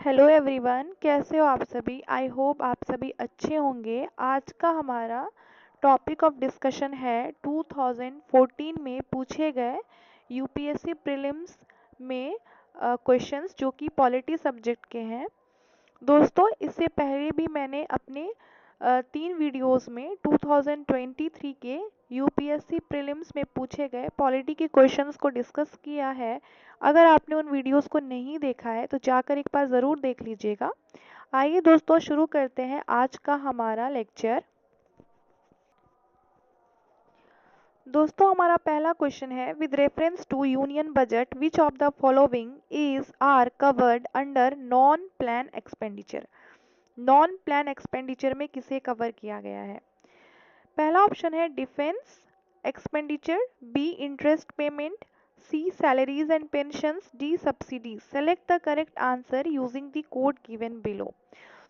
Hello everyone, कैसे हो आप सभी। आई होप आप सभी अच्छे होंगे। आज का हमारा टॉपिक ऑफ डिस्कशन है 2014 में पूछे गए यूपीएससी प्रीलिम्स में क्वेश्चंस जो कि पॉलिटी सब्जेक्ट के हैं। दोस्तों, इससे पहले भी मैंने अपने 3 वीडियोस में 2023 के यूपीएससी प्रीलिम्स में पूछे गए पॉलिटी के क्वेश्चंस को डिस्कस किया है। अगर आपने उन वीडियोस को नहीं देखा है तो जाकर एक बार ज़रूर देख लीजिएगा। आइए दोस्तों, शुरू करते हैं आज का हमारा लेक्चर। दोस्तों, हमारा पहला क्वेश्चन है, with reference to union budget which of the following is are covered under non plan expenditure. Non plan expenditure में किसे कवर किया गया है। पहला ऑप्शन है defence expenditure, B interest payment, C salaries and pensions, D subsidies. Select the correct answer using the code given below.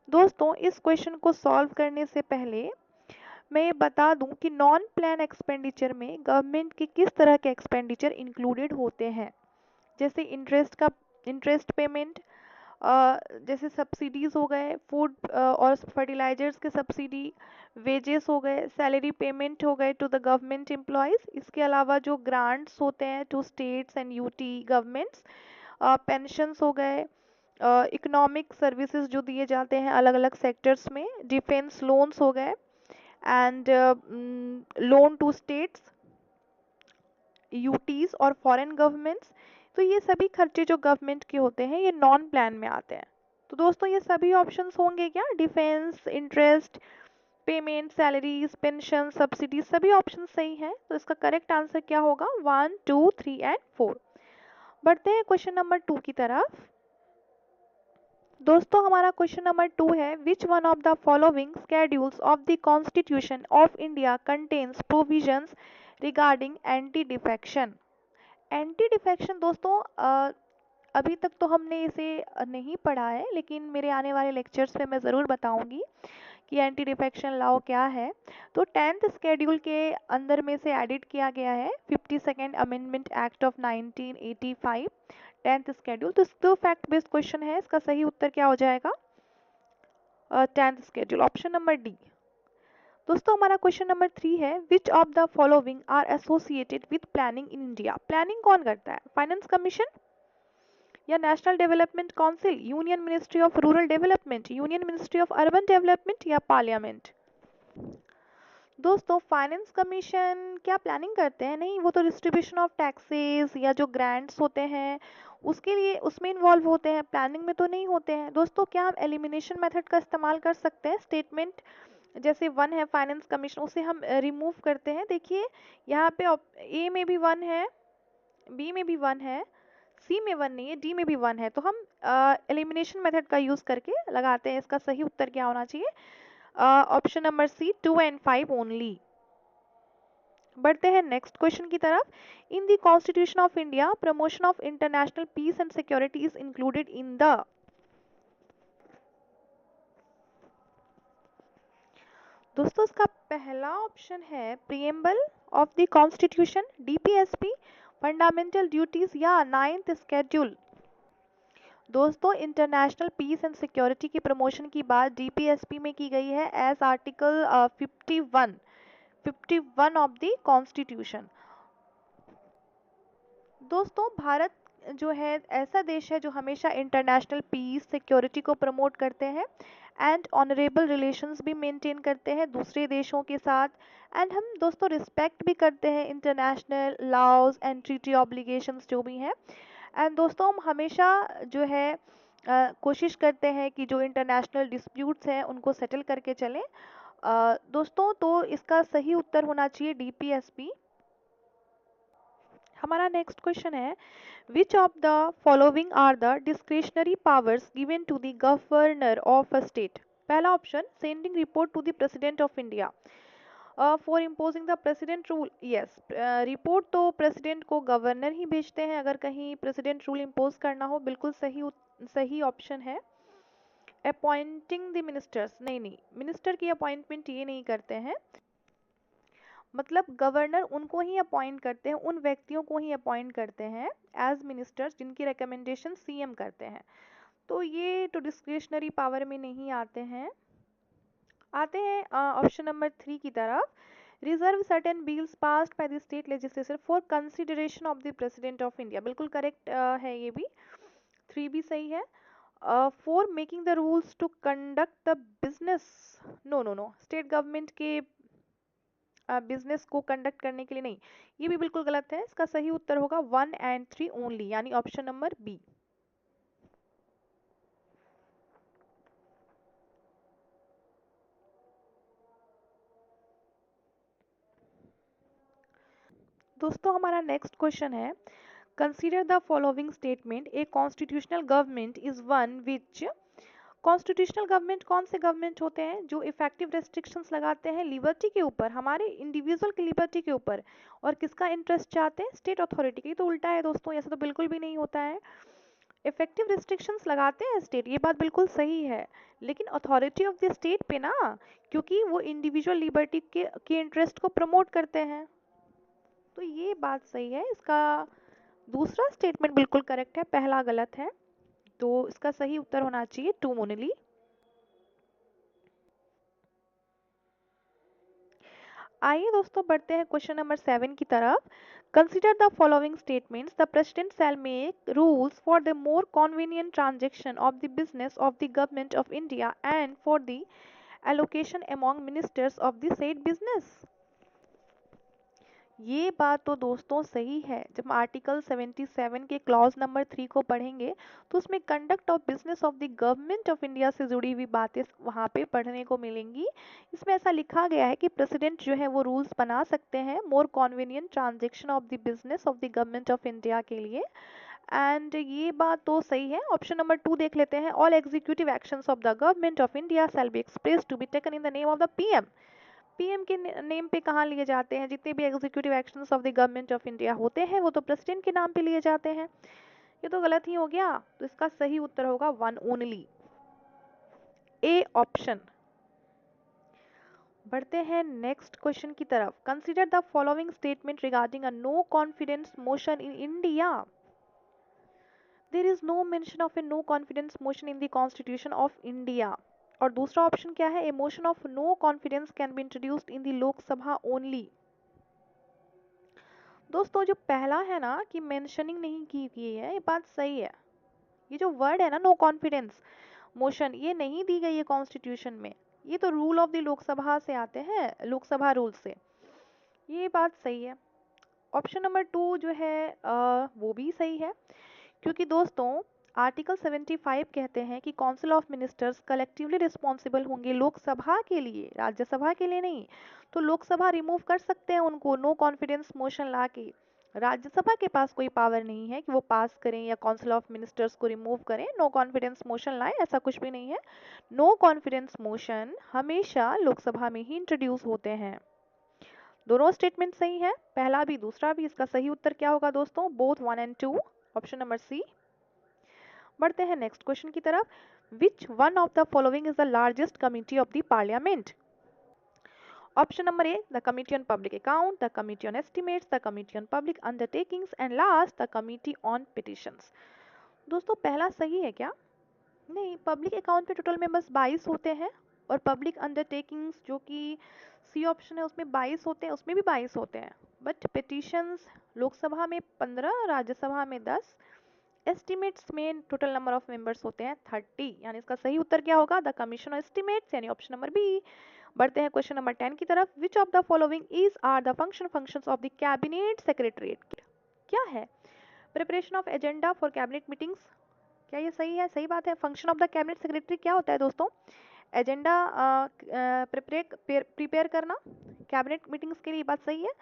दोस्तों, इस question को सॉल्व करने से पहले मैं ये बता दूं कि नॉन प्लान एक्सपेंडिचर में गवर्नमेंट के किस तरह के एक्सपेंडिचर इंक्लूडेड होते हैं। जैसे इंटरेस्ट पेमेंट, जैसे सब्सिडीज हो गए, फूड और फर्टिलाइजर्स के सब्सिडी, वेजेस हो गए, सैलरी पेमेंट हो गए टू द गवर्नमेंट एम्प्लॉयज़। इसके अलावा जो ग्रांट्स होते हैं to states and UT governments, pensions हो गए, इकोनॉमिक सर्विसेज जो दिए जाते हैं अलग अलग सेक्टर्स में, डिफेंस लोन्स हो गए and loan to states, UTs और फॉरेन गवर्नमेंट्स। तो ये सभी खर्चे जो गवर्नमेंट के होते हैं ये नॉन प्लान में आते हैं। तो दोस्तों, ये सभी ऑप्शंस होंगे क्या, defence, interest payment, salaries, pension, subsidy, सभी ऑप्शन सही हैं। तो इसका करेक्ट आंसर क्या होगा, 1, 2, 3 एंड 4। बढ़ते हैं क्वेश्चन नंबर 2 की तरफ। दोस्तों, हमारा क्वेश्चन नंबर 2 है, विच one of the following schedules of the constitution of India contains provisions regarding anti defection. Anti defection दोस्तों, अभी तक तो हमने इसे नहीं पढ़ा है, लेकिन मेरे आने वाले लेक्चर्स में मैं ज़रूर बताऊंगी कि एंटी डिफेक्शन लॉ क्या है। तो 10th स्केड्यूल के अंदर में से एडिट किया गया है 52nd amendment act of 1985, 10th schedule. तो फैक्ट बेस्ड क्वेश्चन है, इसका सही उत्तर क्या हो जाएगा, 10th schedule, option number D. दोस्तों, हमारा क्वेश्चन नंबर 3 है, which of the following are associated with planning in India. Planning कौन करता है, फाइनेंस कमीशन या national development council, union ministry of rural development, union ministry of urban development या parliament. दोस्तों, finance commission क्या planning करते हैं, नहीं, वो तो डिस्ट्रीब्यूशन ऑफ टैक्सेस या जो ग्रांट्स होते हैं उसके लिए उसमें इन्वॉल्व होते हैं, प्लानिंग में तो नहीं होते हैं। दोस्तों, क्या हम एलिमिनेशन मेथड का इस्तेमाल कर सकते हैं, स्टेटमेंट जैसे 1 है फाइनेंस कमीशन, उसे हम रिमूव करते हैं। देखिए यहाँ पे ए में भी 1 है, बी में भी 1 है, सी में 1 नहीं है, डी में भी 1 है। तो हम एलिमिनेशन मेथड का यूज करके लगाते हैं। इसका सही उत्तर क्या होना चाहिए, option number C, 2 and 5 only. बढ़ते हैं नेक्स्ट क्वेश्चन की तरफ। In the constitution of India promotion of international peace and security is included in the. दोस्तों, इसका पहला ऑप्शन है preamble of the constitution, DPSP, fundamental duties या 9th स्केड्यूल। दोस्तों, इंटरनेशनल पीस एंड सिक्योरिटी की promotion की बात डीपीएसपी में की गई है as article 51 of the constitution. दोस्तों, भारत जो है ऐसा देश है जो हमेशा इंटरनेशनल पीस सिक्योरिटी को प्रमोट करते हैं एंड ऑनरेबल रिलेशंस भी मेंटेन करते हैं दूसरे देशों के साथ। एंड हम दोस्तों रिस्पेक्ट भी करते हैं international laws and treaty obligations जो भी हैं। एंड दोस्तों, हम हमेशा जो है कोशिश करते हैं कि जो इंटरनेशनल डिस्प्यूट्स हैं उनको सेटल करके चलें। दोस्तों, तो इसका सही उत्तर होना चाहिए डीपीएसपी। हमारा नेक्स्ट क्वेश्चन है, which of the following are the discretionary powers given to the governor of a state. पहला option, sending report to the president of India for imposing the president rule. Yes, report तो president को governor ही भेजते हैं अगर कहीं president rule impose करना हो, बिल्कुल सही ऑप्शन है। अपॉइंटिंग द मिनिस्टर्स, नहीं, मिनिस्टर की अपॉइंटमेंट ये नहीं करते हैं, मतलब गवर्नर उनको ही अपॉइंट करते हैं, उन व्यक्तियों को ही अपॉइंट करते हैं एज मिनिस्टर्स जिनकी रिकमेंडेशन सीएम करते हैं। तो ये तो डिस्क्रिशनरी पावर में नहीं आते हैं। आते हैं ऑप्शन नंबर 3 की तरफ। Reserve certain bills passed by the state legislature for consideration of the president of India, बिल्कुल करेक्ट है ये भी, 3 भी सही है। For making the rules to conduct the business, no no no, state government के बिजनेस को कंडक्ट करने के लिए नहीं, ये भी बिल्कुल गलत है। इसका सही उत्तर होगा 1 एंड 3 ओनली, यानी ऑप्शन नंबर बी। दोस्तों हमारा नेक्स्ट क्वेश्चन है, consider the following statement, a constitutional government is one which, constitutional government कौन से गवर्नमेंट होते हैं जो इफेक्टिव रेस्ट्रिक्शंस लगाते हैं लिबर्टी के ऊपर, हमारे इंडिविजुअल की लिबर्टी के ऊपर, और किसका इंटरेस्ट चाहते हैं, स्टेट अथॉरिटी की। तो उल्टा है दोस्तों, ऐसा तो बिल्कुल भी नहीं होता है। इफेक्टिव रिस्ट्रिक्शंस लगाते हैं स्टेट, ये बात बिल्कुल सही है, लेकिन अथॉरिटी ऑफ द स्टेट पे ना, क्योंकि वो इंडिविजुअल लिबर्टी के इंटरेस्ट को प्रमोट करते हैं। तो ये बात सही है। इसका दूसरा स्टेटमेंट बिल्कुल करेक्ट है, पहला गलत है। तो इसका सही उत्तर होना चाहिए 2 ओनली। आइए दोस्तों बढ़ते हैं क्वेश्चन नंबर 7 की तरफ। Consider the following statements, the president shell make rules for the more convenient transaction of the business of the government of India and for the allocation among ministers of the said business. ये बात तो दोस्तों सही है। जब article 77 के clause number 3 को पढ़ेंगे तो उसमें conduct of business of the government of India से जुड़ी हुई बातें वहाँ पे पढ़ने को मिलेंगी। इसमें ऐसा लिखा गया है कि प्रेसिडेंट जो है वो रूल्स बना सकते हैं more convenient transaction of the business of the government of India के लिए। एंड ये बात तो सही है। ऑप्शन नंबर 2 देख लेते हैं, all executive actions of the government of India shall be express to be taken in the name of the PM. PM के नेम पे कहाँ लिए जाते हैं, जितने भी executive actions of the government of India होते हैं वो तो प्रेसिडेंट के नाम पे लिए जाते हैं। ये तो गलत ही हो गया। तो इसका सही उत्तर होगा 1 ओनली, ए ऑप्शन। बढ़ते हैं नेक्स्ट क्वेश्चन की तरफ। Consider the following statement regarding a no confidence motion in India. There is no mention of a no confidence motion in the constitution of India. और दूसरा ऑप्शन क्या है, a motion of no confidence can be introduced in the Lok Sabha only. दोस्तों जो पहला है ना कि मेंशनिंग नहीं की गई है, ये बात सही है। ये जो वर्ड है ना नो कॉन्फिडेंस मोशन, ये नहीं दी गई है कॉन्स्टिट्यूशन में, ये तो रूल ऑफ द लोकसभा से आते हैं, लोकसभा रूल से। ये बात सही है। ऑप्शन नंबर 2 जो है वो भी सही है, क्योंकि दोस्तों आर्टिकल 75 कहते हैं कि council of ministers collectively responsible होंगे लोकसभा के लिए, राज्यसभा के लिए नहीं। तो लोकसभा रिमूव कर सकते हैं उनको नो कॉन्फिडेंस मोशन ला के। राज्यसभा के पास कोई पावर नहीं है कि वो पास करें या काउंसिल ऑफ मिनिस्टर्स को रिमूव करें, नो कॉन्फिडेंस मोशन लाए, ऐसा कुछ भी नहीं है। नो कॉन्फिडेंस मोशन हमेशा लोकसभा में ही इंट्रोड्यूस होते हैं। दोनों स्टेटमेंट सही है, पहला भी दूसरा भी। इसका सही उत्तर क्या होगा दोस्तों, both 1 and 2, option number C. बढ़ते हैं नेक्स्ट क्वेश्चन की तरफ। Which one of the following is the largest committee of the parliament. Option number A, the committee on public account, the committee on estimates, the committee on public undertakings and last the committee on petitions. दोस्तों पहला सही है क्या, नहीं, public account में total members 22 होते हैं, और पब्लिक अंडरटेकिंग्स जो कि सी ऑप्शन है उसमें 22 होते हैं, उसमें भी 22 होते हैं। बट पिटिशंस लोकसभा में 15, राज्यसभा में 10, एस्टिमेट्स में टोटल नंबर ऑफ मेंबर्स होते हैं 30, यानी इसका सही उत्तर क्या होगा, द कमीशन ऑफ एस्टिमेट्स, यानी ऑप्शन नंबर बी। बढ़ते हैं क्वेश्चन नंबर 10 की तरफ। Which of the following is are the functions of the cabinet secretariat. क्या है, preparation of agenda for cabinet meetings. क्या ये सही है, सही बात है। Function of the cabinet secretary क्या होता है दोस्तों, एजेंडा प्रिपेयर करना कैबिनेट मीटिंग्स के लिए, बात सही है।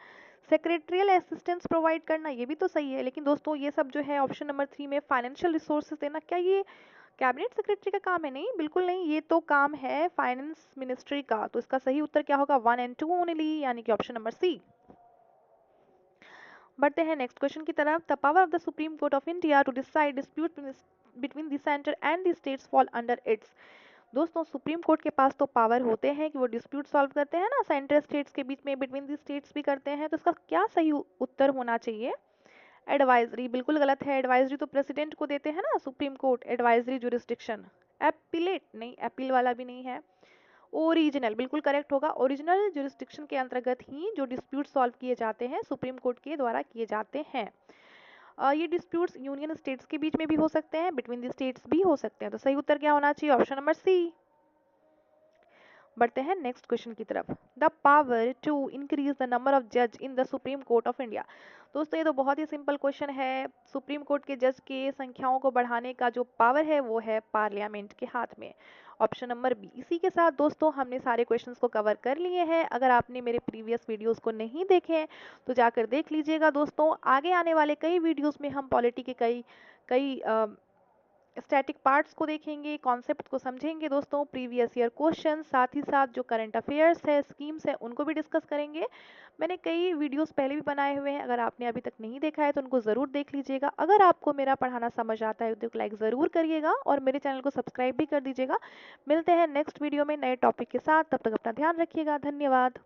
सेक्रेटरियल असिस्टेंस प्रोवाइड करना, ये भी तो सही है। लेकिन दोस्तों ये सब जो है ऑप्शन नंबर 3 में फाइनेंशियल रिसोर्सेज देना, क्या ये कैबिनेट सेक्रेटरी का काम है, नहीं बिल्कुल नहीं, ये तो काम है फाइनेंस मिनिस्ट्री का। तो इसका सही उत्तर क्या होगा, 1 एंड 2 ओनली, यानी कि ऑप्शन नंबर सी। बढ़ते हैं नेक्स्ट क्वेश्चन की तरफ। The power of the supreme court of India to decide dispute between the centre and the states fall under its. दोस्तों सुप्रीम कोर्ट के पास तो पावर होते हैं कि वो डिस्प्यूट सॉल्व करते हैं ना, सेंटर स्टेट्स के बीच में, बिटवीन द स्टेट्स भी करते हैं। तो इसका क्या सही उत्तर होना चाहिए, एडवाइजरी बिल्कुल गलत है। एडवाइजरी तो प्रेसिडेंट को देते हैं ना supreme court. Advisory jurisdiction. Appellate नहीं, अपील वाला भी नहीं है। ओरिजिनल बिल्कुल करेक्ट होगा। ओरिजिनल जुरिस्डिक्शन के अंतर्गत ही जो डिस्प्यूट सॉल्व किए जाते हैं सुप्रीम कोर्ट के द्वारा किए जाते हैं। ये डिस्प्यूट्स यूनियन स्टेट्स के बीच में भी हो सकते हैं, बिटवीन द स्टेट्स भी हो सकते हैं। तो सही उत्तर क्या होना चाहिए? Option number C. बढ़ते हैं नेक्स्ट क्वेश्चन की तरफ। The power to increase the number of जज in the supreme court of India. दोस्तों ये तो बहुत ही सिंपल क्वेश्चन है। सुप्रीम कोर्ट के जज के संख्याओं को बढ़ाने का जो पावर है वो है पार्लियामेंट के हाथ में। Option number B. इसी के साथ दोस्तों हमने सारे क्वेश्चंस को कवर कर लिए हैं। अगर आपने मेरे प्रीवियस वीडियोस को नहीं देखे हैं तो जाकर देख लीजिएगा दोस्तों। आगे आने वाले कई वीडियोस में हम पॉलिटी के कई कई स्टैटिक पार्ट्स को देखेंगे, कॉन्सेप्ट को समझेंगे दोस्तों, प्रीवियस ईयर क्वेश्चन, साथ ही साथ जो करंट अफेयर्स है, स्कीम्स है, उनको भी डिस्कस करेंगे। मैंने कई वीडियोस पहले भी बनाए हुए हैं, अगर आपने अभी तक नहीं देखा है तो उनको ज़रूर देख लीजिएगा। अगर आपको मेरा पढ़ाना समझ आता है तो लाइक ज़रूर करिएगा और मेरे चैनल को सब्सक्राइब भी कर दीजिएगा। मिलते हैं नेक्स्ट वीडियो में नए टॉपिक के साथ, तब तक अपना ध्यान रखिएगा। धन्यवाद।